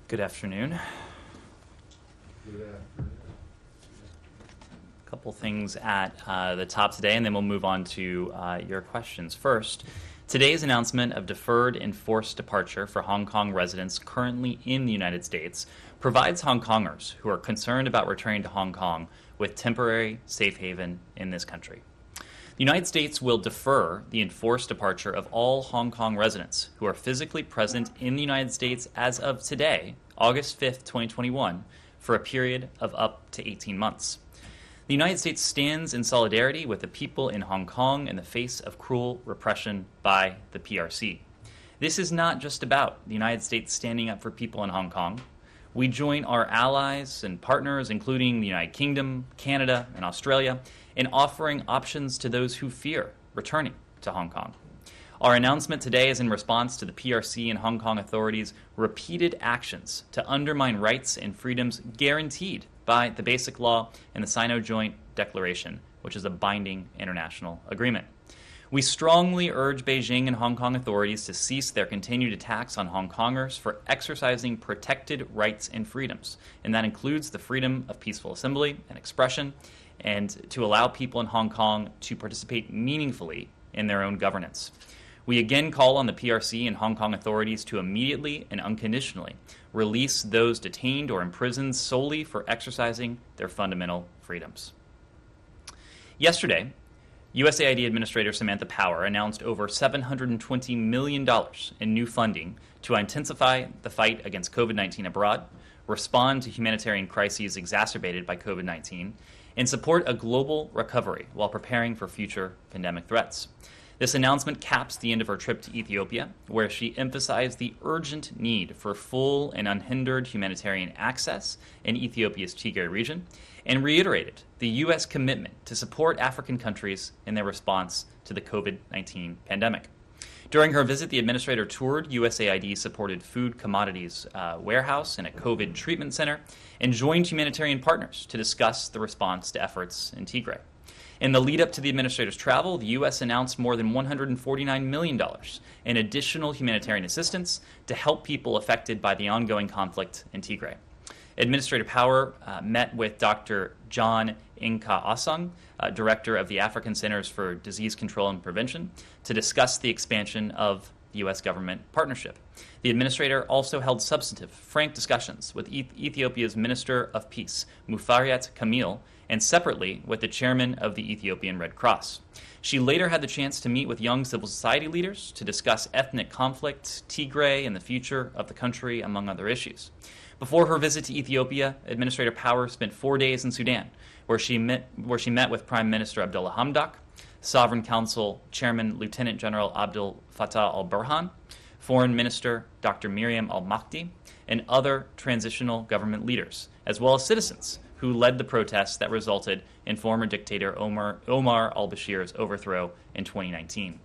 Good afternoon. Good afternoon. A couple things at the top today, and then we'll move on to your questions. First, today's announcement of deferred enforced departure for Hong Kong residents currently in the United States provides Hong Kongers who are concerned about returning to Hong Kong with temporary safe haven in this country. The United States will defer the enforced departure of all Hong Kong residents who are physically present in the United States as of today, August 5th, 2021, for a period of up to 18 months. The United States stands in solidarity with the people in Hong Kong in the face of cruel repression by the PRC. This is not just about the United States standing up for people in Hong Kong. We join our allies and partners, including the United Kingdom, Canada, and Australia, in offering options to those who fear returning to Hong Kong. Our announcement today is in response to the PRC and Hong Kong authorities' repeated actions to undermine rights and freedoms guaranteed by the Basic Law and the Sino Joint Declaration, which is a binding international agreement. We strongly urge Beijing and Hong Kong authorities to cease their continued attacks on Hong Kongers for exercising protected rights and freedoms, and that includes the freedom of peaceful assembly and expression, and to allow people in Hong Kong to participate meaningfully in their own governance. We again call on the PRC and Hong Kong authorities to immediately and unconditionally release those detained or imprisoned solely for exercising their fundamental freedoms. Yesterday, USAID Administrator Samantha Power announced over $720 million in new funding to intensify the fight against COVID-19 abroad, respond to humanitarian crises exacerbated by COVID-19, and support a global recovery while preparing for future pandemic threats. This announcement caps the end of her trip to Ethiopia, where she emphasized the urgent need for full and unhindered humanitarian access in Ethiopia's Tigray region, and reiterated the U.S. commitment to support African countries in their response to the COVID-19 pandemic. During her visit, the administrator toured USAID-supported food commodities warehouse and a COVID treatment center, and joined humanitarian partners to discuss the response to efforts in Tigray. In the lead-up to the administrator's travel, the U.S. announced more than $149 million in additional humanitarian assistance to help people affected by the ongoing conflict in Tigray. Administrator Power met with Dr. John Inka Asang, director of the African Centers for Disease Control and Prevention, to discuss the expansion of the U.S. government partnership. The administrator also held substantive, frank discussions with Ethiopia's Minister of Peace, Muferiat Kamil, and separately with the chairman of the Ethiopian Red Cross. She later had the chance to meet with young civil society leaders to discuss ethnic conflict, Tigray, and the future of the country, among other issues. Before her visit to Ethiopia, Administrator Power spent 4 days in Sudan, where she met with Prime Minister Abdullah Hamdok, Sovereign Council Chairman Lieutenant General Abdel Fattah al-Burhan, Foreign Minister Dr. Miriam al-Mahdi, and other transitional government leaders, as well as citizens who led the protests that resulted in former dictator Omar al-Bashir's overthrow in 2019.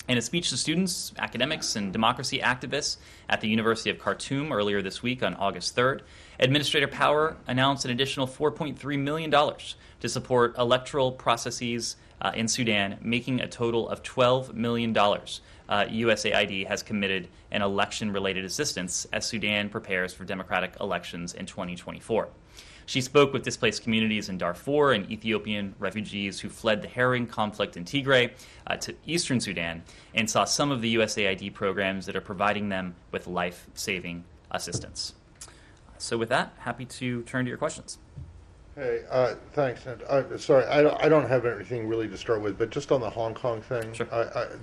In a speech to students, academics, and democracy activists at the University of Khartoum earlier this week on August 3rd, Administrator Power announced an additional $4.3 million to support electoral processes in Sudan, making a total of $12 million. USAID has committed in election-related assistance as Sudan prepares for democratic elections in 2024. She spoke with displaced communities in Darfur and Ethiopian refugees who fled the harrowing conflict in Tigray to eastern Sudan, and saw some of the USAID programs that are providing them with life-saving assistance. So with that, happy to turn to your questions. Hey, thanks. And sorry, I don't have anything really to start with, but just on the Hong Kong thing, Sure.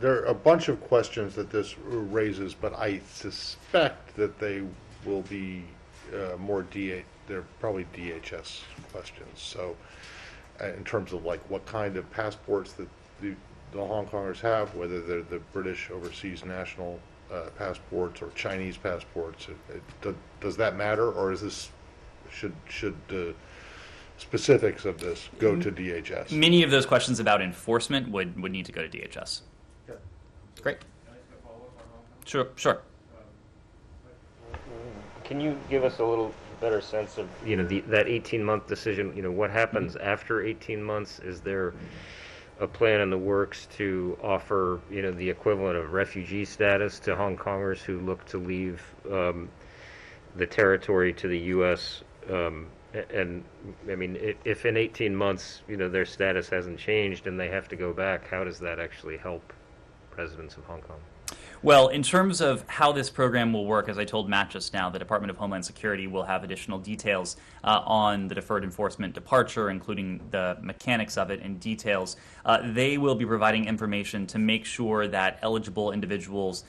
there are a bunch of questions that this raises, but I suspect that they will be they're probably DHS questions. So in terms of like what kind of passports that the Hong Kongers have, whether they're the British overseas national passports or Chinese passports, does that matter, or is this should the specifics of this go to DHS? Many of those questions about enforcement would need to go to DHS. Okay. Great. Can I ask a follow-up on Hong Kong? Sure. Can you give us a little better sense of, that 18-month decision? What happens after 18 months? Is there a plan in the works to offer, the equivalent of refugee status to Hong Kongers who look to leave the territory to the U.S. And I mean, if in 18 months, their status hasn't changed and they have to go back, how does that actually help residents of Hong Kong? Well, in terms of how this program will work, as I told Matt just now, the Department of Homeland Security will have additional details on the deferred enforcement departure, including the mechanics of it and details. They will be providing information to make sure that eligible individuals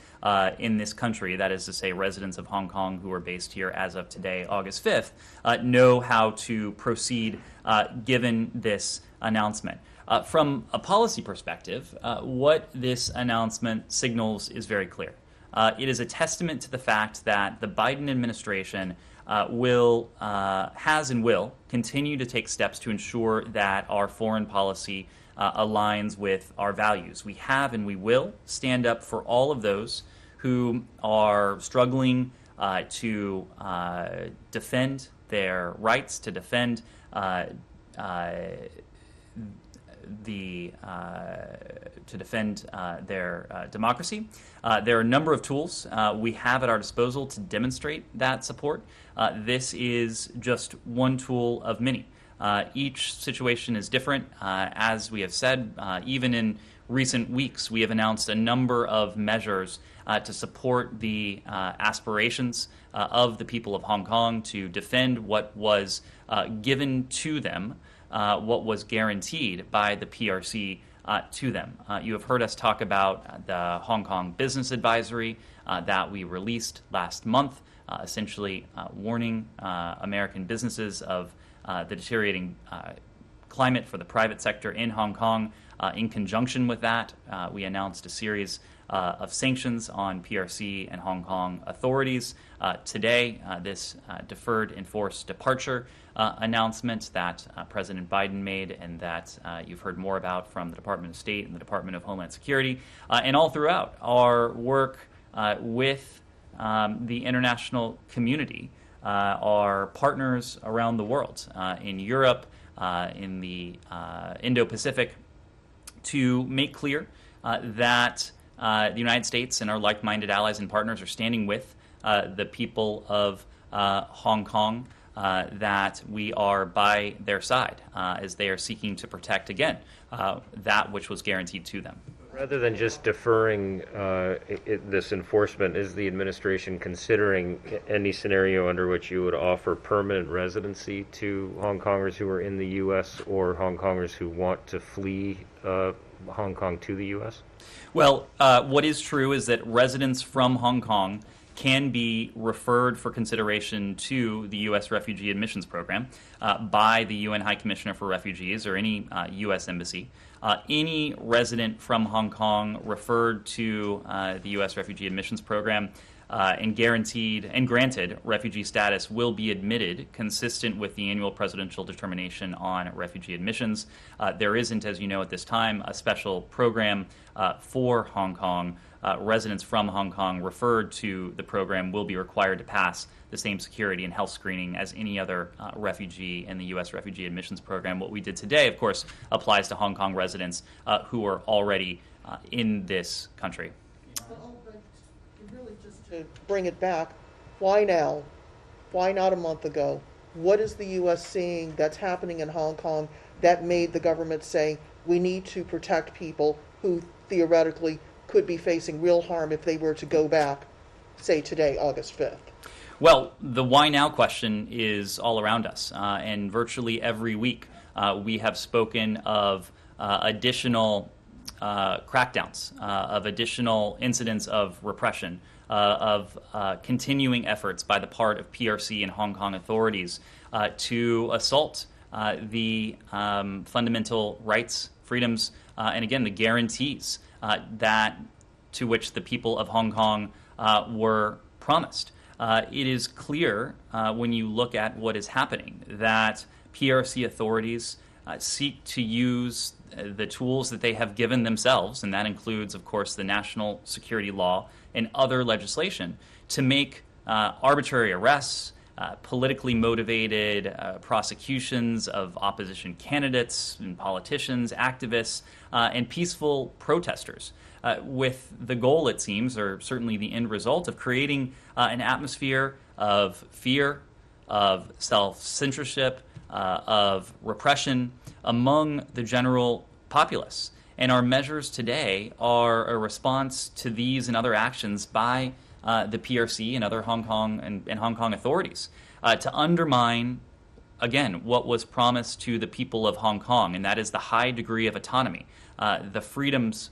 in this country, that is to say residents of Hong Kong who are based here as of today, August 5th, know how to proceed given this announcement. From a policy perspective, what this announcement signals is very clear. It is a testament to the fact that the Biden administration has and will continue to take steps to ensure that our foreign policy aligns with our values. We have and we will stand up for all of those who are struggling to defend their rights, to defend their democracy. There are a number of tools we have at our disposal to demonstrate that support. This is just one tool of many. Each situation is different. As we have said, even in recent weeks, we have announced a number of measures to support the aspirations of the people of Hong Kong to defend what was given to them, what was guaranteed by the PRC to them. You have heard us talk about the Hong Kong Business Advisory that we released last month, essentially warning American businesses of the deteriorating climate for the private sector in Hong Kong. In conjunction with that, we announced a series of sanctions on PRC and Hong Kong authorities. Today, this deferred enforced departure announcement that President Biden made and that you've heard more about from the Department of State and the Department of Homeland Security, and all throughout our work with the international community, our partners around the world, in Europe, in the Indo-Pacific, to make clear that the United States and our like-minded allies and partners are standing with the people of Hong Kong, that we are by their side as they are seeking to protect, again, that which was guaranteed to them. Rather than just deferring this enforcement, is the administration considering any scenario under which you would offer permanent residency to Hong Kongers who are in the U.S. or Hong Kongers who want to flee Hong Kong to the U.S.? Well, what is true is that residents from Hong Kong can be referred for consideration to the U.S. Refugee Admissions Program by the UN High Commissioner for Refugees or any U.S. embassy. Any resident from Hong Kong referred to the U.S. Refugee Admissions Program and guaranteed and granted refugee status will be admitted consistent with the annual presidential determination on refugee admissions. There isn't, as you know, at this time, a special program for Hong Kong. Residents from Hong Kong referred to the program will be required to pass the same security and health screening as any other refugee in the U.S. Refugee Admissions Program. What we did today, of course, applies to Hong Kong residents who are already in this country. But really just to bring it back, why now? Why not a month ago? What is the U.S. seeing that's happening in Hong Kong that made the government say we need to protect people who theoretically could be facing real harm if they were to go back, say today, August 5th? Well, the why now question is all around us, and virtually every week we have spoken of additional crackdowns, of additional incidents of repression, of continuing efforts by the part of PRC and Hong Kong authorities to assault the fundamental rights, freedoms, and again, the guarantees that to which the people of Hong Kong were promised. It is clear when you look at what is happening that PRC authorities seek to use the tools that they have given themselves, and that includes, of course, the national security law and other legislation, to make arbitrary arrests, politically motivated prosecutions of opposition candidates and politicians, activists, and peaceful protesters, with the goal, it seems, or certainly the end result, of creating an atmosphere of fear, of self-censorship, of repression among the general populace. And our measures today are a response to these and other actions by the PRC and other Hong Kong and Hong Kong authorities to undermine, again, what was promised to the people of Hong Kong, and that is the high degree of autonomy, the freedoms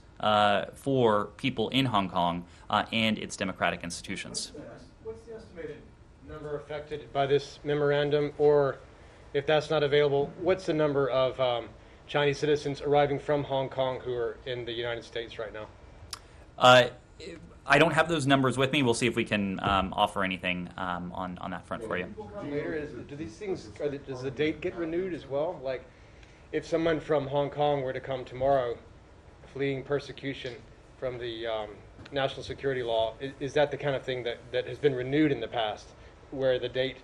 for people in Hong Kong and its democratic institutions. What's the estimated number affected by this memorandum, or if that's not available, what's the number of Chinese citizens arriving from Hong Kong who are in the United States right now? I don't have those numbers with me. We'll see if we can offer anything on that front for you. Later, do these things, does the date get renewed as well? Like, if someone from Hong Kong were to come tomorrow, fleeing persecution from the national security law, is that the kind of thing that has been renewed in the past, where the date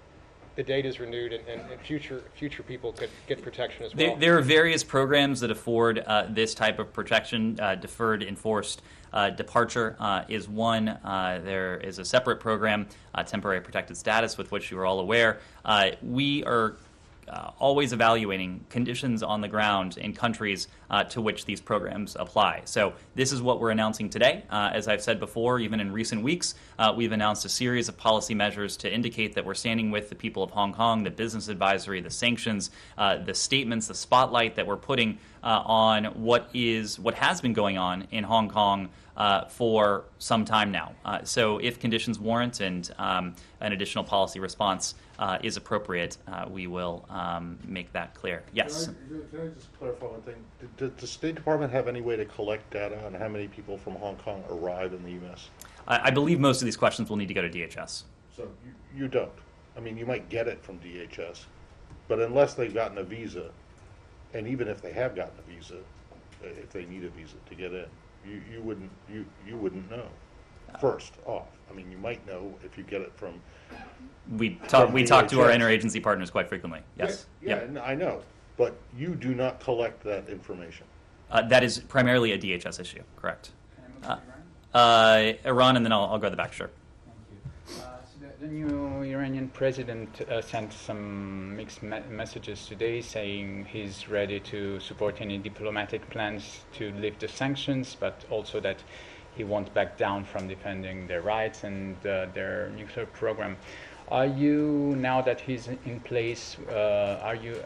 is renewed and future people could get protection as well? There are various programs that afford this type of protection. Deferred enforced departure is one. There is a separate program, temporary protected status, with which you are all aware. We are always evaluating conditions on the ground in countries to which these programs apply. So this is what we're announcing today. As I've said before, even in recent weeks, we've announced a series of policy measures to indicate that we're standing with the people of Hong Kong, the business advisory, the sanctions, the statements, the spotlight that we're putting on what has been going on in Hong Kong for some time now. So if conditions warrant and an additional policy response is appropriate, we will make that clear. Yes? Can I just clarify one thing? Does the State Department have any way to collect data on how many people from Hong Kong arrive in the U.S.? I believe most of these questions will need to go to DHS. So you don't. I mean, you might get it from DHS, but unless they've gotten a visa, and even if they have gotten a visa, if they need a visa to get in, you wouldn't know. First off, I mean, you might know if you get it from. We talk to our DHS. interagency partners quite frequently. Yes. Yeah, Yep. I know, but you do not collect that information. That is primarily a DHS issue. Correct. Iran, and then I'll go to the back. Sure. So the new Iranian president sent some mixed messages today, saying he's ready to support any diplomatic plans to lift the sanctions, but also that he won't back down from defending their rights and their nuclear program. Are you, now that he's in place, are you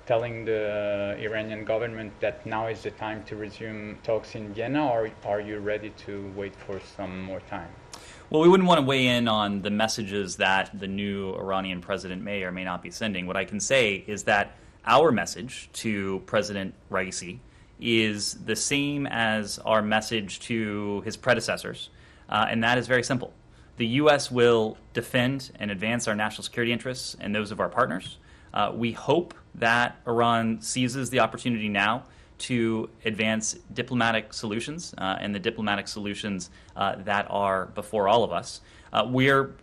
telling the Iranian government that now is the time to resume talks in Vienna, or are you ready to wait for some more time? Well, we wouldn't want to weigh in on the messages that the new Iranian president may or may not be sending. What I can say is that our message to President Raisi is the same as our message to his predecessors, and that is very simple. The U.S. will defend and advance our national security interests and those of our partners. We hope that Iran seizes the opportunity now to advance diplomatic solutions and the diplomatic solutions that are before all of us. We're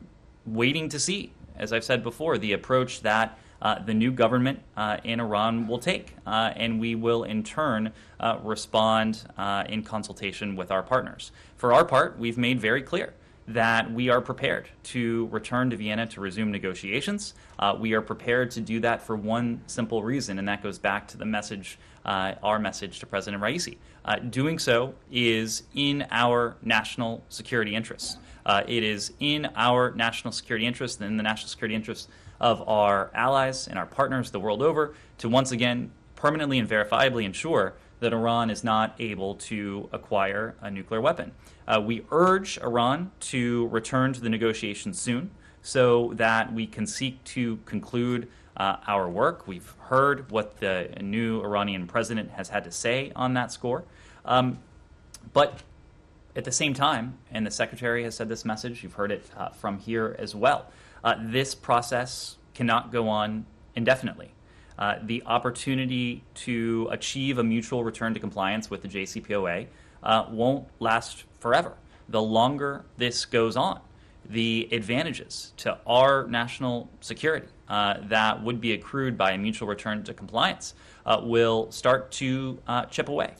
waiting to see, as I've said before, the approach that the new government in Iran will take, and we will in turn respond in consultation with our partners. For our part, we've made very clear that we are prepared to return to Vienna to resume negotiations. We are prepared to do that for one simple reason, and that goes back to the message, our message to President Raisi. Doing so is in our national security interests. It is in our national security interest and in the national security interests of our allies and our partners the world over to once again permanently and verifiably ensure that Iran is not able to acquire a nuclear weapon. We urge Iran to return to the negotiations soon so that we can seek to conclude our work. We've heard what the new Iranian president has had to say on that score. But at the same time, and the Secretary has said this message, you've heard it from here as well, this process cannot go on indefinitely. The opportunity to achieve a mutual return to compliance with the JCPOA won't last forever. The longer this goes on, the advantages to our national security that would be accrued by a mutual return to compliance will start to chip away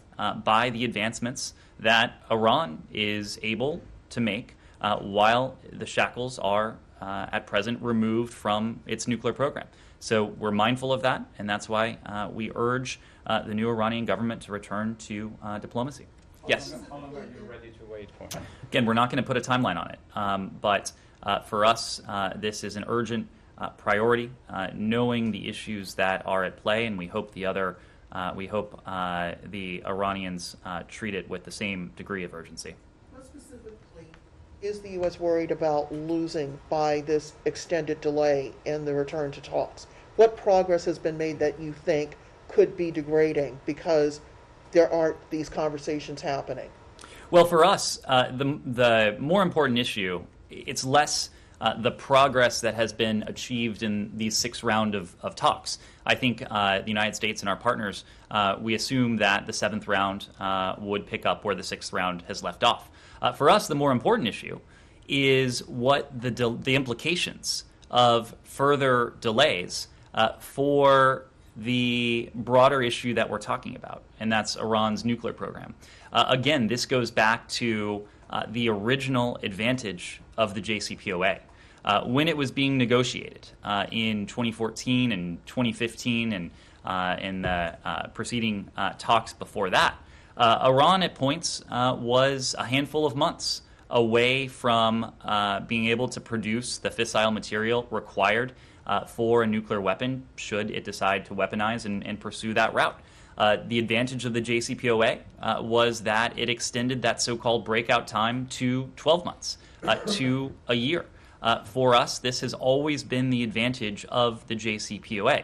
by the advancements that Iran is able to make while the shackles are at present removed from its nuclear program. So we're mindful of that, and that's why we urge the new Iranian government to return to diplomacy. Yes? How long are you ready to wait for? Again, we're not going to put a timeline on it, but for us, this is an urgent priority, knowing the issues that are at play, and we hope the Iranians treat it with the same degree of urgency. What specifically is the U.S. worried about losing by this extended delay in the return to talks? What progress has been made that you think could be degrading because there aren't these conversations happening? Well, for us, the more important issue, it's less the progress that has been achieved in these 6 rounds of talks. I think the United States and our partners, we assume that the 7th round would pick up where the 6th round has left off. For us, the more important issue is what the implications of further delays for the broader issue that we're talking about, and that's Iran's nuclear program. Again, this goes back to the original advantage of the JCPOA. When it was being negotiated in 2014 and 2015 and in the preceding talks before that, Iran at points was a handful of months away from being able to produce the fissile material required for a nuclear weapon should it decide to weaponize and pursue that route. The advantage of the JCPOA was that it extended that so-called breakout time to 12 months, to a year. For us, this has always been the advantage of the JCPOA.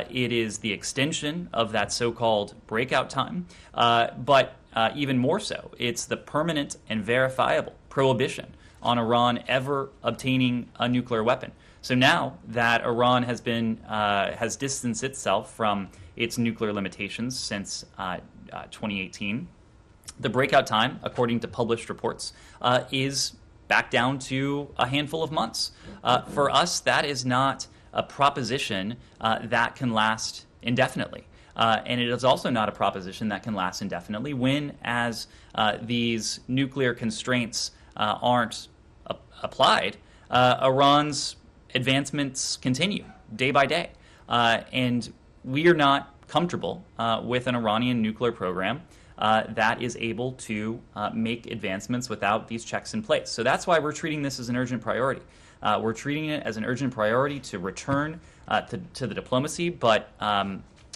It is the extension of that so-called breakout time, but even more so, it's the permanent and verifiable prohibition on Iran ever obtaining a nuclear weapon. So now that Iran has distanced itself from its nuclear limitations since 2018, the breakout time, according to published reports, is back down to a handful of months. For us, that is not a proposition that can last indefinitely. And it is also not a proposition that can last indefinitely when, as these nuclear constraints aren't applied, Iran's advancements continue day by day. And we are not comfortable with an Iranian nuclear program that is able to make advancements without these checks in place. So that's why we're treating this as an urgent priority. We're treating it as an urgent priority to return to the diplomacy, but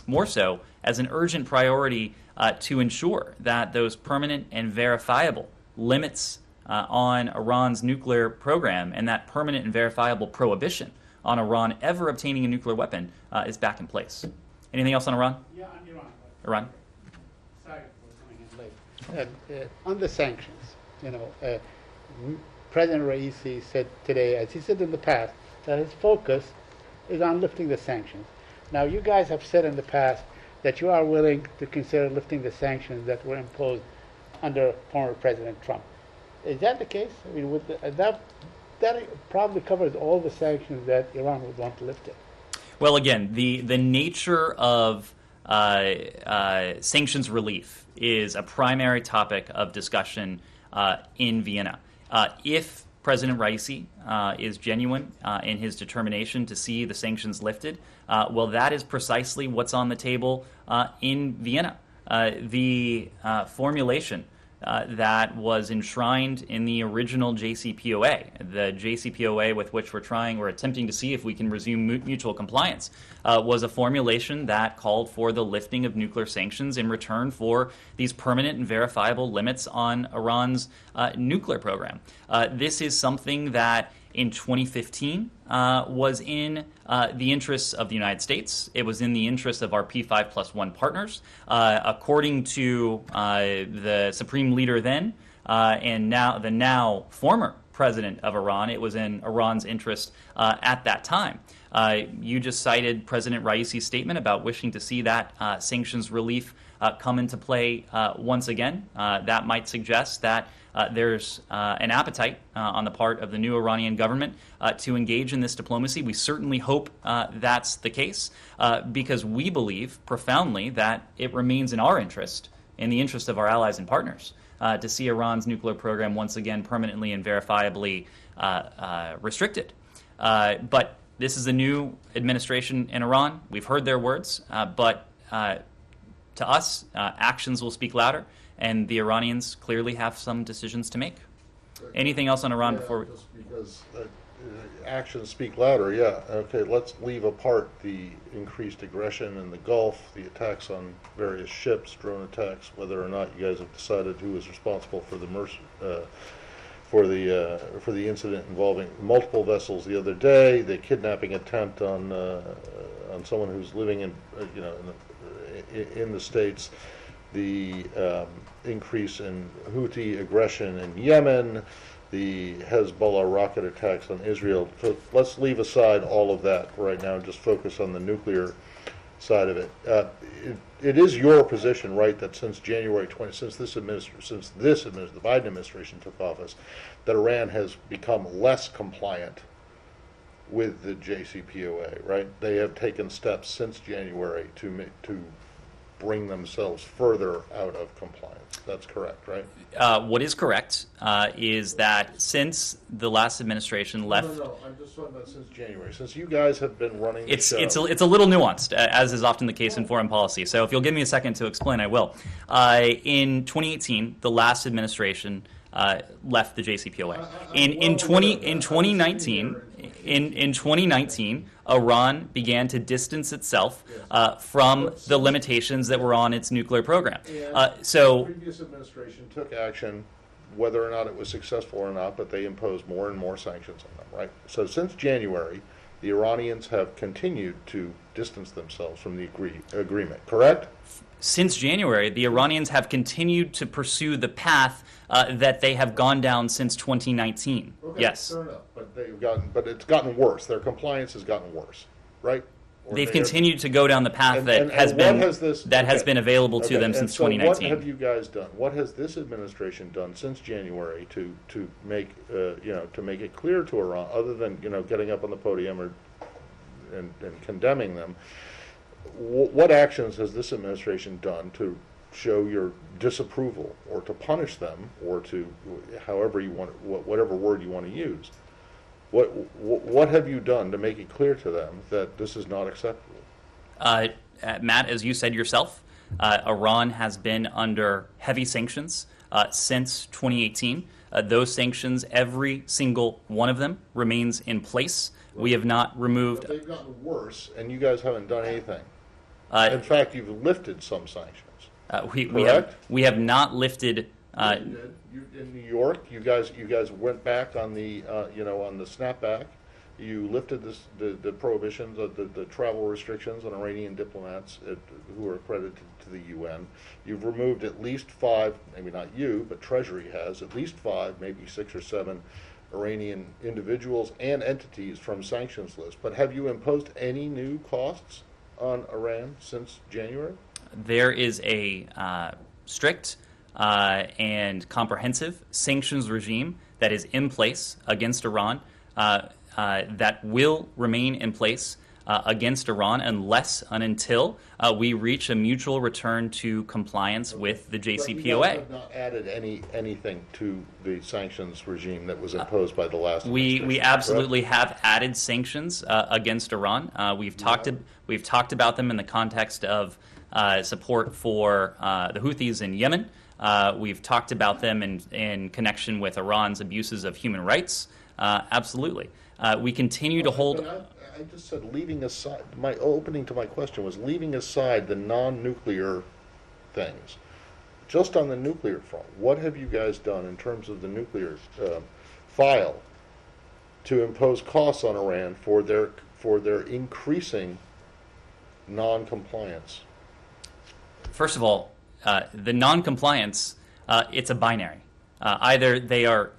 more so as an urgent priority to ensure that those permanent and verifiable limits on Iran's nuclear program and that permanent and verifiable prohibition on Iran ever obtaining a nuclear weapon is back in place. Anything else on Iran? Yeah, on Iran. Iran? Sorry for coming in late. On the sanctions, President Raisi said today, as he said in the past, that his focus is on lifting the sanctions. Now, you guys have said in the past that you are willing to consider lifting the sanctions that were imposed under former President Trump. Is that the case? I mean, that probably covers all the sanctions that Iran would want to lift it. Well, again, the nature of sanctions relief is a primary topic of discussion in Vienna. If President Raisi is genuine in his determination to see the sanctions lifted, well, that is precisely what's on the table in Vienna. The formulation that was enshrined in the original JCPOA, the JCPOA with which we're attempting to see if we can resume mutual compliance, was a formulation that called for the lifting of nuclear sanctions in return for these permanent and verifiable limits on Iran's nuclear program. This is something that in 2015 was in the interests of the United States. It was in the interests of our P5+1 partners. According to the Supreme Leader then, and now the former president of Iran, it was in Iran's interest at that time. You just cited President Raisi's statement about wishing to see that sanctions relief come into play once again. That might suggest that there's an appetite on the part of the new Iranian government to engage in this diplomacy. We certainly hope that's the case because we believe profoundly that it remains in our interest, in the interest of our allies and partners, to see Iran's nuclear program once again permanently and verifiably restricted. But this is a new administration in Iran. We've heard their words, but to us, actions will speak louder, and the Iranians clearly have some decisions to make. Anything else on Iran before we... Just because actions speak louder, yeah. Okay, let's leave apart the increased aggression in the Gulf, the attacks on various ships, drone attacks, whether or not you guys have decided who is responsible for the incident involving multiple vessels the other day, the kidnapping attempt on someone who's living in in the States, the increase in Houthi aggression in Yemen, the Hezbollah rocket attacks on Israel. So let's leave aside all of that right now and just focus on the nuclear side of it. It is your position, right, that since January 20, the Biden administration took office, that Iran has become less compliant with the JCPOA, right? They have taken steps since January to bring themselves further out of compliance. That's correct, right? What is correct is that since the last administration left... No, I'm just talking about since January. Since you guys have been running the show. It's a little nuanced, as is often the case in foreign policy. So if you'll give me a second to explain, I will. In 2018, the last administration left the JCPOA. In 2019, Iran began to distance itself from the limitations that were on its nuclear program. The previous administration took action, whether or not it was successful or not, but they imposed more and more sanctions on them, right? So since January, the Iranians have continued to distance themselves from the agreement, correct? Since January, the Iranians have continued to pursue the path that they have gone down since 2019. Okay, yes. Fair enough, but it's gotten worse. Their compliance has gotten worse, right? Or They've continued to go down the path has been available to them since 2019. What have you guys done? What has this administration done since January to make to make it clear to Iran, other than getting up on the podium and condemning them? What actions has this administration done to show your disapproval, or to punish them, or to however you want, whatever word you want to use? What have you done to make it clear to them that this is not acceptable? Matt, as you said yourself, Iran has been under heavy sanctions since 2018. Those sanctions, every single one of them, remains in place. We have not removed... But they've gotten worse, and you guys haven't done anything. In fact, you've lifted some sanctions. We have not lifted... You did. In New York, you guys went back on the on the snapback. You lifted the prohibitions, the travel restrictions on Iranian diplomats who are accredited to the UN. You've removed at least 5, maybe not you, but Treasury has, at least 5, maybe 6 or 7 Iranian individuals and entities from sanctions lists. But have you imposed any new costs on Iran since January? There is a strict and comprehensive sanctions regime that is in place against Iran that will remain in place against Iran unless and until we reach a mutual return to compliance with the JCPOA. But you guys have not added anything to the sanctions regime that was imposed by the last administration. We absolutely have added sanctions against Iran. We've talked about them in the context of support for the Houthis in Yemen. We've talked about them in connection with Iran's abuses of human rights. Absolutely. We continue to hold... I just said leaving aside, my opening to my question was leaving aside the non-nuclear things. Just on the nuclear front, what have you guys done in terms of the nuclear file to impose costs on Iran for their increasing non-compliance? First of all, the non-compliance, it's a binary. Either they are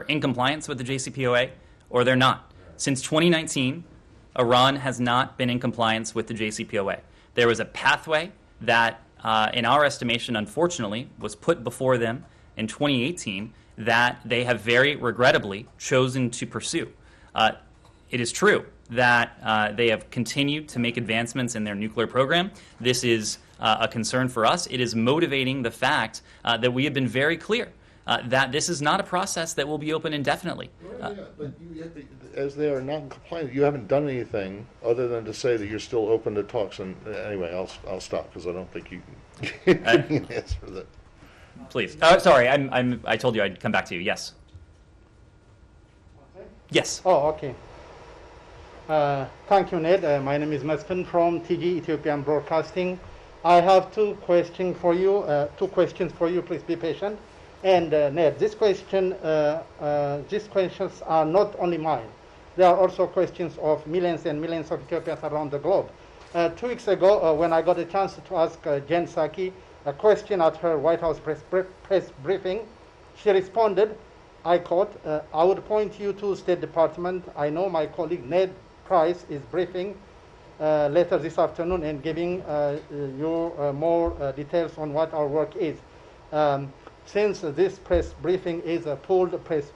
in compliance with the JCPOA or they're not. Since 2019, Iran has not been in compliance with the JCPOA. There was a pathway that, in our estimation, unfortunately, was put before them in 2018 that they have very regrettably chosen to pursue. It is true that they have continued to make advancements in their nuclear program. This is a concern for us. It is motivating the fact that we have been very clear that this is not a process that will be open indefinitely. But as they are not compliant, you haven't done anything other than to say that you're still open to talks. And anyway, I'll stop because I don't think you can answer that. Please. Sorry, I told you I'd come back to you. Yes. Yes. Oh, okay. Thank you, Ned. My name is Mesfin from TG Ethiopian Broadcasting. I have two questions for you. Please be patient. And Ned, these questions are not only mine. They are also questions of millions and millions of Ethiopians around the globe. 2 weeks ago, when I got a chance to ask Jen Psaki a question at her White House press briefing, she responded, I quote, I would point you to State Department. I know my colleague Ned Price is briefing later this afternoon and giving you more details on what our work is. Since this press briefing is a pooled press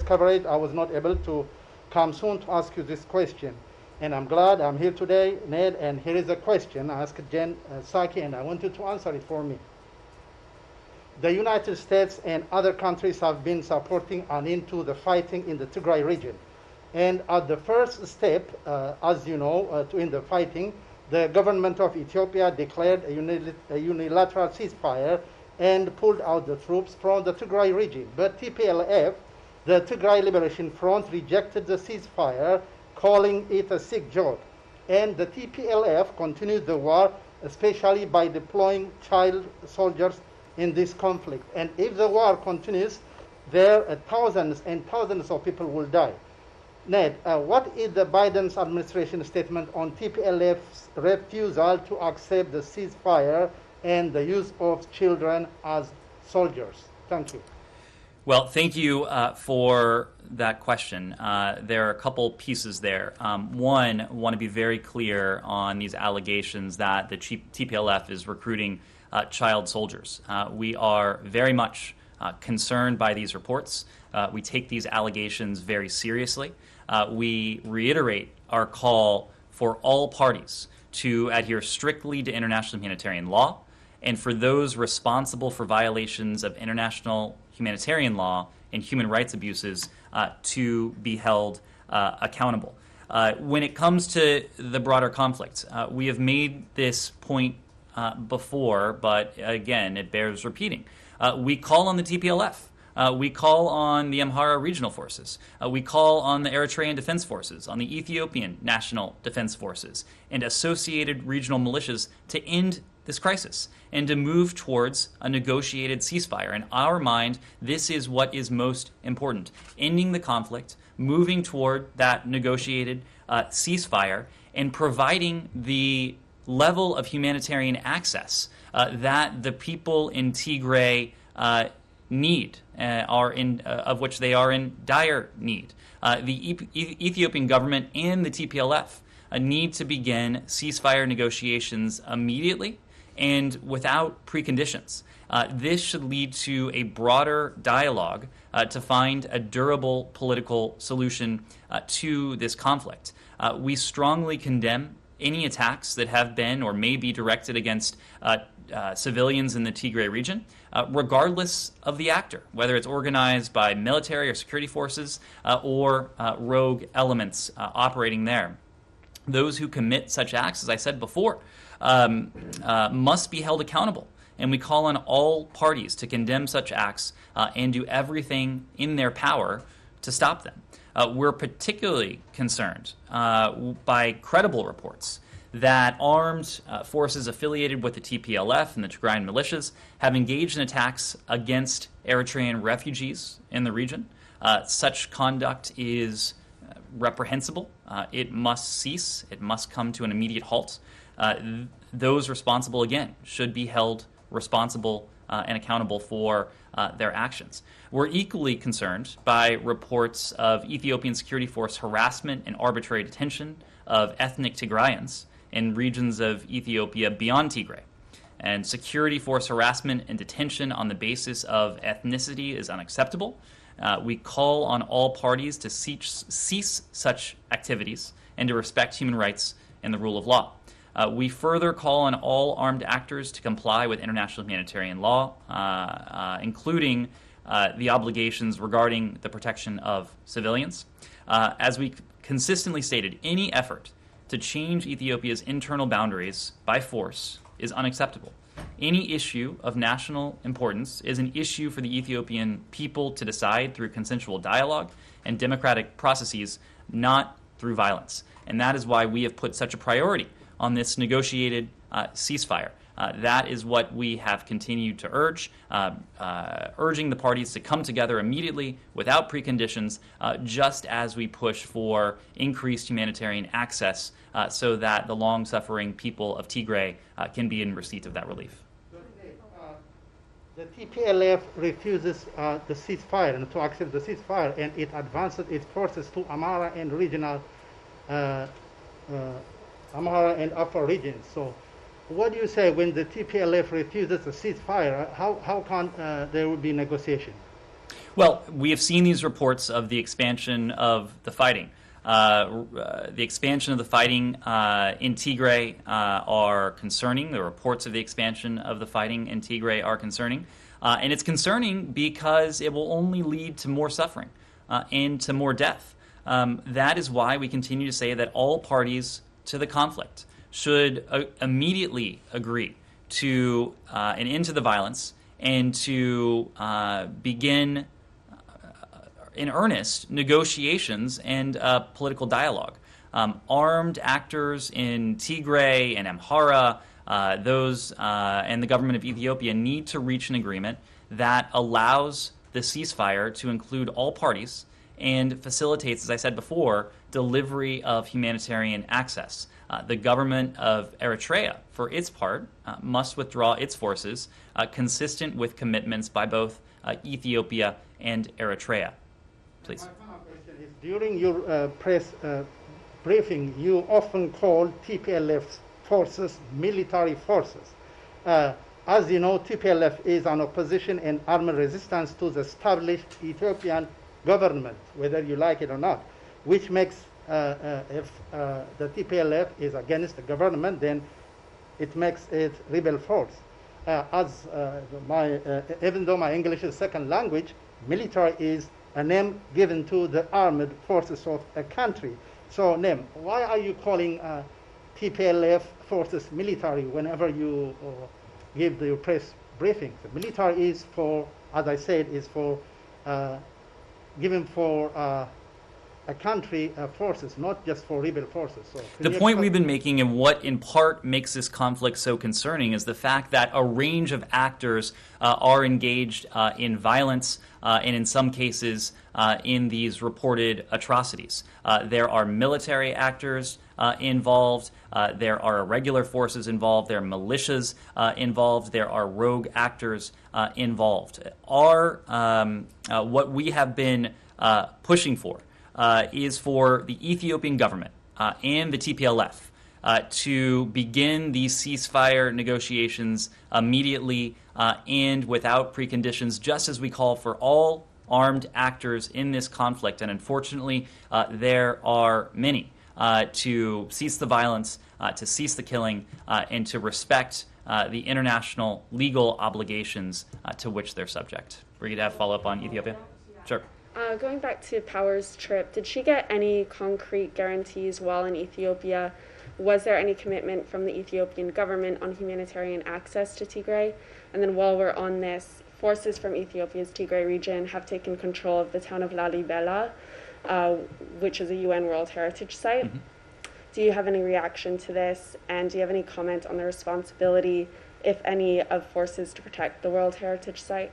coverage, I was not able to come soon to ask you this question. And I'm glad I'm here today, Ned, and here is a question I asked Jen Psaki, and I want you to answer it for me. The United States and other countries have been supporting and into the fighting in the Tigray region. And at the first step, as you know, to end the fighting, the government of Ethiopia declared a unilateral ceasefire and pulled out the troops from the Tigray region. But TPLF, the Tigray Liberation Front, rejected the ceasefire, calling it a sick joke. And the TPLF continued the war, especially by deploying child soldiers in this conflict. And if the war continues, there are thousands and thousands of people will die. Ned, what is the Biden's administration statement on TPLF's refusal to accept the ceasefire and the use of children as soldiers? Thank you. Well, thank you for that question. There are a couple pieces there. One, I want to be very clear on these allegations that the TPLF is recruiting child soldiers. We are very much concerned by these reports. We take these allegations very seriously. We reiterate our call for all parties to adhere strictly to international humanitarian law, and for those responsible for violations of international humanitarian law and human rights abuses to be held accountable. When it comes to the broader conflict, we have made this point before, but again, it bears repeating. We call on the TPLF. We call on the Amhara regional forces. We call on the Eritrean Defense Forces, on the Ethiopian National Defense Forces, and associated regional militias to end this crisis and to move towards a negotiated ceasefire. In our mind, this is what is most important: ending the conflict, moving toward that negotiated ceasefire, and providing the level of humanitarian access that the people in Tigray need, of which they are in dire need. The Ethiopian government and the TPLF need to begin ceasefire negotiations immediately and without preconditions. This should lead to a broader dialogue to find a durable political solution to this conflict. We strongly condemn any attacks that have been or may be directed against civilians in the Tigray region, regardless of the actor, whether it's organized by military or security forces or rogue elements operating there. Those who commit such acts, as I said before, must be held accountable. And we call on all parties to condemn such acts and do everything in their power to stop them. We're particularly concerned by credible reports that armed forces affiliated with the TPLF and the Tigrayan militias have engaged in attacks against Eritrean refugees in the region. Such conduct is reprehensible. It must cease. It must come to an immediate halt. Those responsible, again, should be held responsible and accountable for their actions. We're equally concerned by reports of Ethiopian security force harassment and arbitrary detention of ethnic Tigrayans in regions of Ethiopia beyond Tigray. And security force harassment and detention on the basis of ethnicity is unacceptable. We call on all parties to cease such activities and to respect human rights and the rule of law. We further call on all armed actors to comply with international humanitarian law, including the obligations regarding the protection of civilians. As we consistently stated, any effort to change Ethiopia's internal boundaries by force is unacceptable. Any issue of national importance is an issue for the Ethiopian people to decide through consensual dialogue and democratic processes, not through violence. And that is why we have put such a priority on this negotiated ceasefire. That is what we have continued to urge, urging the parties to come together immediately without preconditions, just as we push for increased humanitarian access so that the long-suffering people of Tigray can be in receipt of that relief. The TPLF refuses the ceasefire and to accept the ceasefire, and it advances its forces to Amhara and regional Amhara and Afar regions. So, what do you say when the TPLF refuses a ceasefire? How can there will be negotiation? Well, we have seen these reports of the expansion of the fighting. The expansion of the fighting in Tigray are concerning. The reports of the expansion of the fighting in Tigray are concerning. And it's concerning because it will only lead to more suffering and to more death. That is why we continue to say that all parties to the conflict should immediately agree to an end to the violence and to begin in earnest negotiations and political dialogue. Armed actors in Tigray and Amhara, and the government of Ethiopia need to reach an agreement that allows the ceasefire to include all parties and facilitates, as I said before, delivery of humanitarian access. The government of Eritrea, for its part, must withdraw its forces consistent with commitments by both Ethiopia and Eritrea. Please. My final question is, during your press briefing, you often call TPLF's forces military forces. As you know, TPLF is an opposition and armed resistance to the established Ethiopian government, whether you like it or not, which makes, if the TPLF is against the government, then it makes it rebel force. Even though my English is second language, military is a name given to the armed forces of a country. So, Nim, why are you calling TPLF forces military whenever you give the press briefings? The military is for, as I said, is for given for a country forces, not just for rebel forces. So the point we've been making, and what in part makes this conflict so concerning, is the fact that a range of actors are engaged in violence and in some cases in these reported atrocities. There are military actors involved, there are irregular forces involved, there are militias involved, there are rogue actors involved. What we have been pushing for is for the Ethiopian government and the TPLF to begin these ceasefire negotiations immediately and without preconditions, just as we call for all armed actors in this conflict. And unfortunately, there are many, to cease the violence, to cease the killing, and to respect the international legal obligations to which they're subject. Brigitte, have follow-up on Ethiopia? Sure. Going back to Power's trip, did she get any concrete guarantees while in Ethiopia? Was there any commitment from the Ethiopian government on humanitarian access to Tigray? And then while we're on this, forces from Ethiopia's Tigray region have taken control of the town of Lalibela, which is a UN World Heritage Site. Mm-hmm. Do you have any reaction to this? And do you have any comment on the responsibility, if any, of forces to protect the World Heritage Site?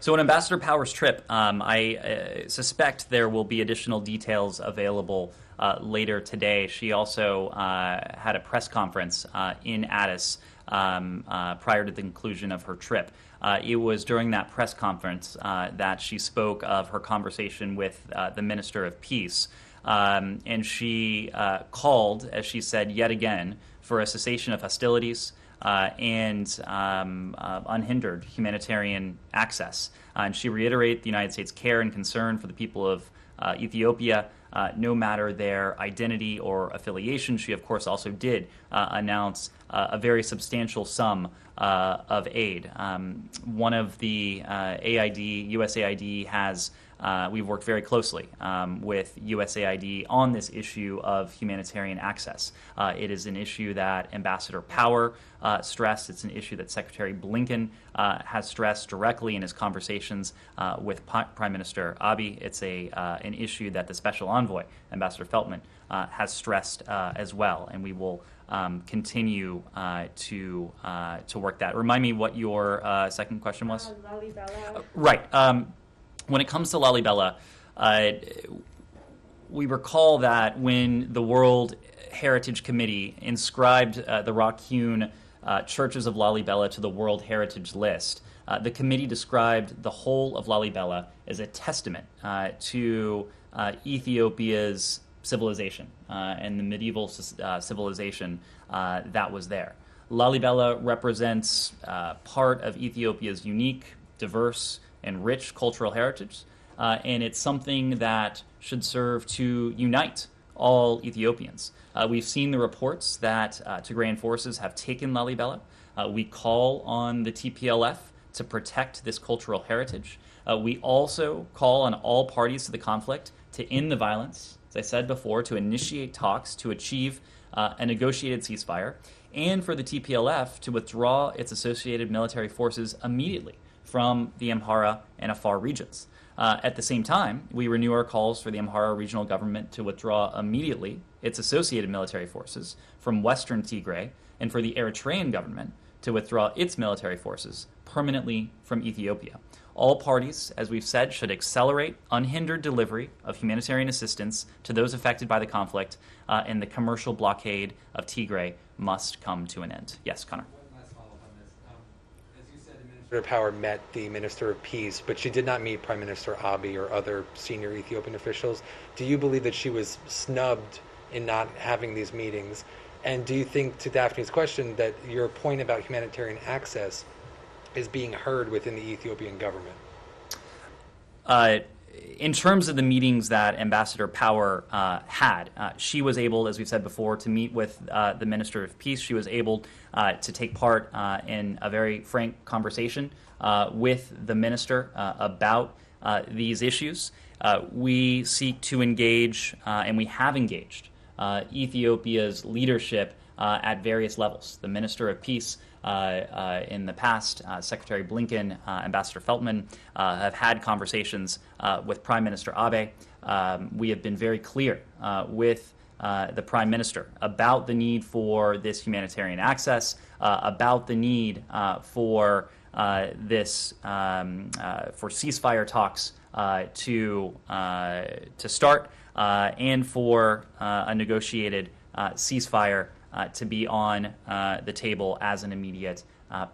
So on Ambassador Power's trip, I suspect there will be additional details available later today. She also had a press conference in Addis prior to the conclusion of her trip. It was during that press conference that she spoke of her conversation with the Minister of Peace. And she called, as she said, yet again, for a cessation of hostilities, and unhindered humanitarian access. And she reiterated the United States' care and concern for the people of Ethiopia no matter their identity or affiliation. She, of course, also did announce a very substantial sum of aid. One of the USAID has, we've worked very closely with USAID on this issue of humanitarian access. It is an issue that Ambassador Power stressed. It's an issue that Secretary Blinken has stressed directly in his conversations with Prime Minister Abiy. It's an issue that the Special Envoy, Ambassador Feltman, has stressed as well, and we will continue to work that. Remind me what your second question was? Lalibela. Right. When it comes to Lalibela, we recall that when the World Heritage Committee inscribed the rock-hewn churches of Lalibela to the World Heritage List, the committee described the whole of Lalibela as a testament to Ethiopia's civilization and the medieval civilization that was there. Lalibela represents part of Ethiopia's unique, diverse, and rich cultural heritage, and it's something that should serve to unite all Ethiopians. We've seen the reports that Tigrayan forces have taken Lalibela. We call on the TPLF to protect this cultural heritage. We also call on all parties to the conflict to end the violence, as I said before, to initiate talks to achieve a negotiated ceasefire, and for the TPLF to withdraw its associated military forces immediately from the Amhara and Afar regions. At the same time, we renew our calls for the Amhara regional government to withdraw immediately its associated military forces from western Tigray, and for the Eritrean government to withdraw its military forces permanently from Ethiopia. All parties, as we've said, should accelerate unhindered delivery of humanitarian assistance to those affected by the conflict, and the commercial blockade of Tigray must come to an end. Yes, Connor. Ambassador Power met the Minister of Peace, but she did not meet Prime Minister Abiy or other senior Ethiopian officials. Do you believe that she was snubbed in not having these meetings? And do you think, to Daphne's question, that your point about humanitarian access is being heard within the Ethiopian government? In terms of the meetings that Ambassador Power had, she was able, as we've said before, to meet with the Minister of Peace. She was able to take part in a very frank conversation with the minister about these issues. We seek to engage, and we have engaged, Ethiopia's leadership at various levels. The Minister of Peace in the past, Secretary Blinken, Ambassador Feltman, have had conversations with Prime Minister Abe. We have been very clear with the Prime Minister about the need for this humanitarian access, about the need for this for ceasefire talks to start, and for a negotiated ceasefire to be on the table as an immediate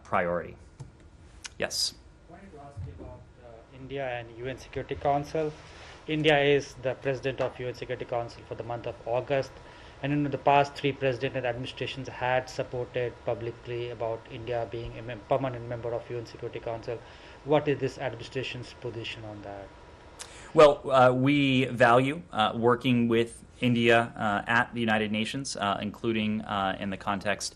priority. Yes. I wanted to ask you about India and UN Security Council. India is the president of UN Security Council for the month of August, and in the past 3 presidents and administrations had supported publicly about India being a permanent member of UN Security Council. What is this administration's position on that? Well, we value working with India at the United Nations, including in the context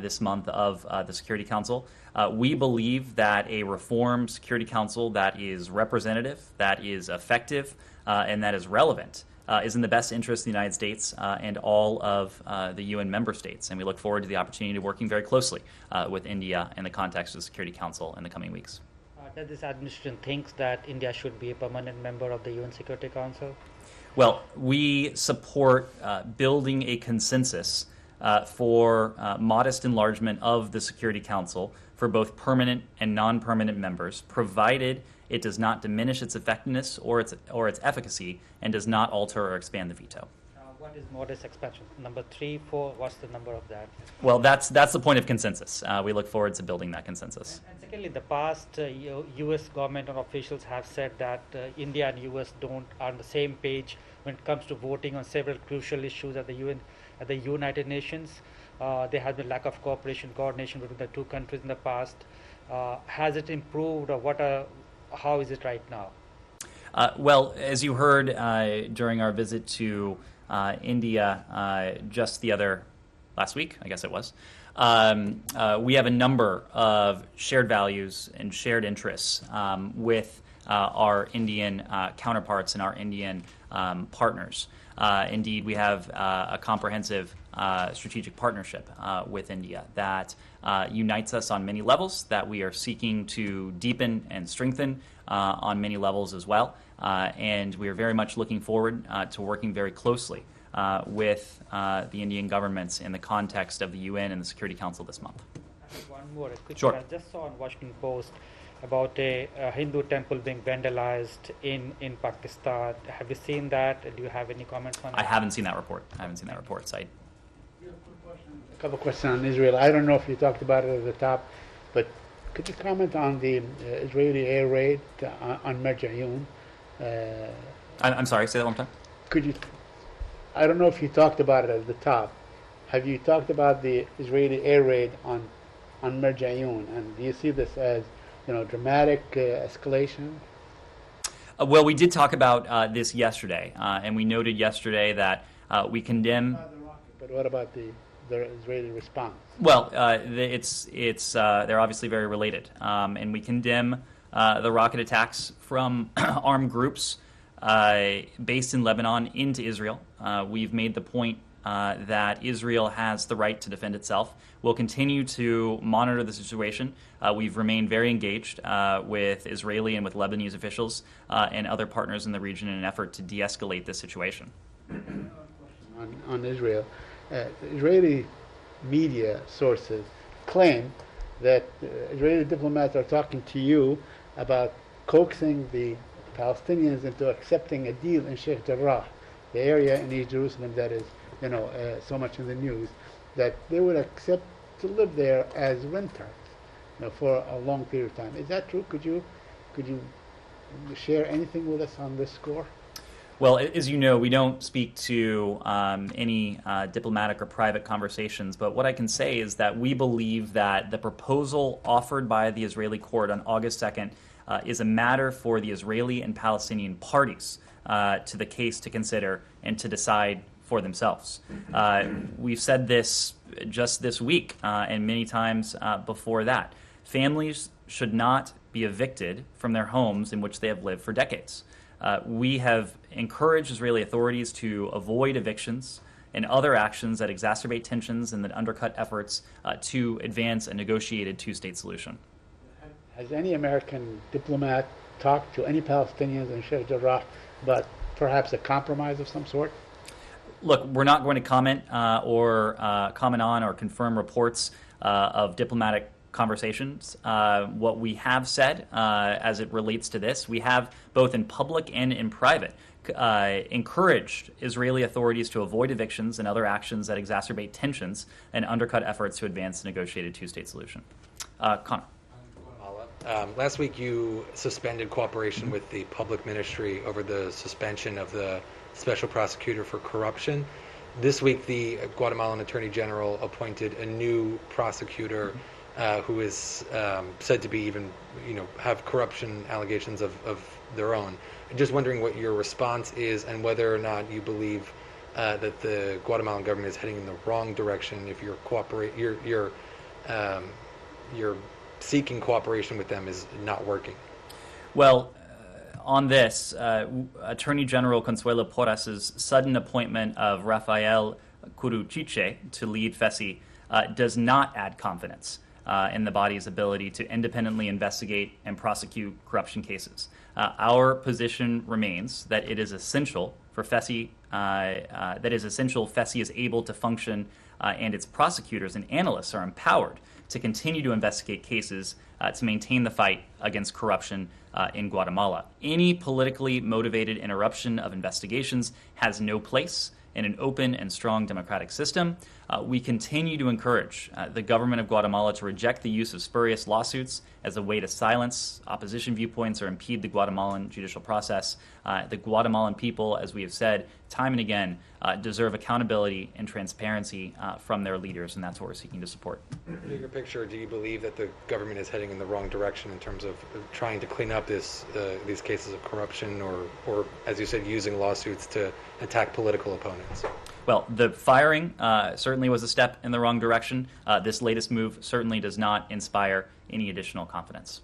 this month of the Security Council. We believe that a reformed Security Council that is representative, that is effective, and that is relevant is in the best interest of the United States and all of the UN member states. And we look forward to the opportunity of working very closely with India in the context of the Security Council in the coming weeks. Does this administration think that India should be a permanent member of the UN Security Council? Well, we support building a consensus for modest enlargement of the Security Council for both permanent and non-permanent members, provided it does not diminish its effectiveness or its efficacy and does not alter or expand the veto. What is modest expansion? Number 3, 4, what's the number of that? Well, that's the point of consensus. We look forward to building that consensus. And secondly, in the past, U.S. government and officials have said that India and U.S. are on the same page when it comes to voting on several crucial issues at the United Nations. There has been lack of coordination between the 2 countries in the past. Has it improved, or how is it right now? Well, as you heard during our visit to India just last week, I guess it was, we have a number of shared values and shared interests with our Indian counterparts and our Indian partners. Indeed, we have a comprehensive strategic partnership with India that unites us on many levels, that we are seeking to deepen and strengthen on many levels as well. And we are very much looking forward to working very closely with the Indian governments in the context of the UN and the Security Council this month. I have one more. Sure. I just saw on Washington Post about a Hindu temple being vandalized in Pakistan. Have you seen that? Do you have any comments on it? I haven't seen that report. So A couple questions on Israel. I don't know if you talked about it at the top, but could you comment on the Israeli air raid on Merjayoun? I'm sorry, say that one more time. Could you? I don't know if you talked about it at the top. Have you talked about the Israeli air raid on Merjayoun? And do you see this as dramatic escalation? Well, we did talk about this yesterday, and we noted yesterday that we condemn. But what about the Israeli response? Well, they're obviously very related, and we condemn the rocket attacks from armed groups based in Lebanon into Israel. We've made the point that Israel has the right to defend itself. We'll continue to monitor the situation. We've remained very engaged with Israeli and with Lebanese officials and other partners in the region in an effort to de-escalate this situation. On Israel, Israeli media sources claim that Israeli diplomats are talking to you about coaxing the Palestinians into accepting a deal in Sheikh Jarrah, the area in East Jerusalem that is, so much in the news, that they would accept to live there as renters, for a long period of time. Is that true? Could you share anything with us on this score? Well, as you know, we don't speak to any diplomatic or private conversations, but what I can say is that we believe that the proposal offered by the Israeli court on August 2nd is a matter for the Israeli and Palestinian parties to the case to consider and to decide for themselves. We've said this just this week and many times before that. Families should not be evicted from their homes in which they have lived for decades. We have encouraged Israeli authorities to avoid evictions and other actions that exacerbate tensions and that undercut efforts to advance a negotiated two-state solution. Has any American diplomat talked to any Palestinians in Sheikh Jarrah about perhaps a compromise of some sort? Look, we're not going to comment or comment on or confirm reports of diplomatic conversations. What we have said as it relates to this, we have both in public and in private encouraged Israeli authorities to avoid evictions and other actions that exacerbate tensions and undercut efforts to advance a negotiated two-state solution. Connor. Last week you suspended cooperation with the public ministry over the suspension of the special prosecutor for corruption. This week the Guatemalan Attorney General appointed a new prosecutor who is said to be even, have corruption allegations of their own. I'm just wondering what your response is and whether or not you believe that the Guatemalan government is heading in the wrong direction if you're seeking cooperation with them is not working. Well, on this, Attorney General Consuelo Porras' sudden appointment of Rafael Curuchiche to lead FESI does not add confidence in the body's ability to independently investigate and prosecute corruption cases. Our position remains that it is essential for FESI, FESI is able to function and its prosecutors and analysts are empowered to continue to investigate cases to maintain the fight against corruption in Guatemala. Any politically motivated interruption of investigations has no place in an open and strong democratic system. We continue to encourage the government of Guatemala to reject the use of spurious lawsuits as a way to silence opposition viewpoints or impede the Guatemalan judicial process. The Guatemalan people, as we have said time and again, deserve accountability and transparency from their leaders, and that's what we're seeking to support. Bigger picture, do you believe that the government is heading in the wrong direction in terms of trying to clean up these cases of corruption or, as you said, using lawsuits to attack political opponents? Well, the firing certainly was a step in the wrong direction. This latest move certainly does not inspire any additional confidence.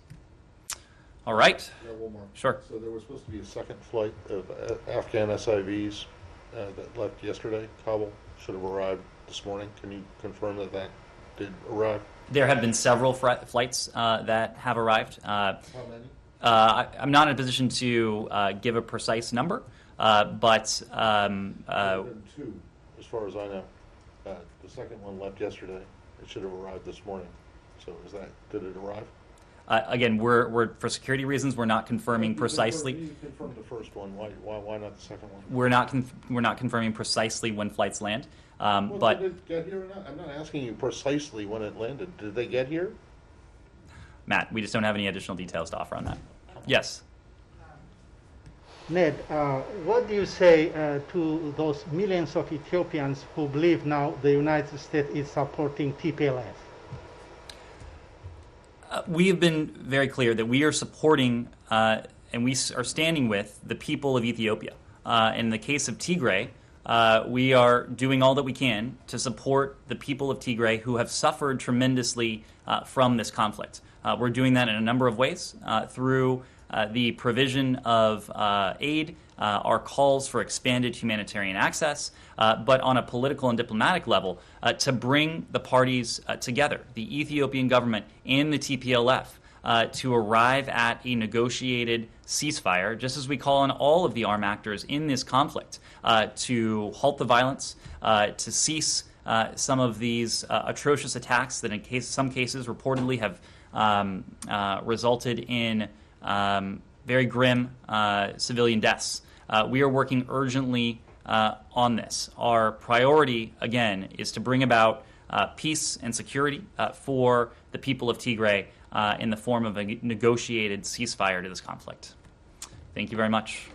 All right. Yeah, one more. Sure. So there was supposed to be a second flight of Afghan SIVs that left yesterday. Kabul should have arrived this morning. Can you confirm that that did arrive? There have been several flights that have arrived. How many? I'm not in a position to give a precise number, but There have been two, as far as I know. The second one left yesterday. It should have arrived this morning. So did it arrive? again, we're for security reasons, we're not confirming precisely. You confirmed the first one. Why not the second one? We're not confirming precisely when flights land. Well, But did it get here or not? I'm not asking you precisely when it landed. Did they get here? Matt, we just don't have any additional details to offer on that. Yes. Ned, what do you say to those millions of Ethiopians who believe now the United States is supporting TPLF? We have been very clear that we are supporting and we are standing with the people of Ethiopia. In the case of Tigray, we are doing all that we can to support the people of Tigray who have suffered tremendously from this conflict. We're doing that in a number of ways through the provision of aid, our calls for expanded humanitarian access, but on a political and diplomatic level, to bring the parties together, the Ethiopian government and the TPLF, to arrive at a negotiated ceasefire, just as we call on all of the armed actors in this conflict, to halt the violence, to cease some of these atrocious attacks that in some cases reportedly have resulted in very grim civilian deaths. We are working urgently on this. Our priority, again, is to bring about peace and security for the people of Tigray in the form of a negotiated ceasefire to this conflict. Thank you very much.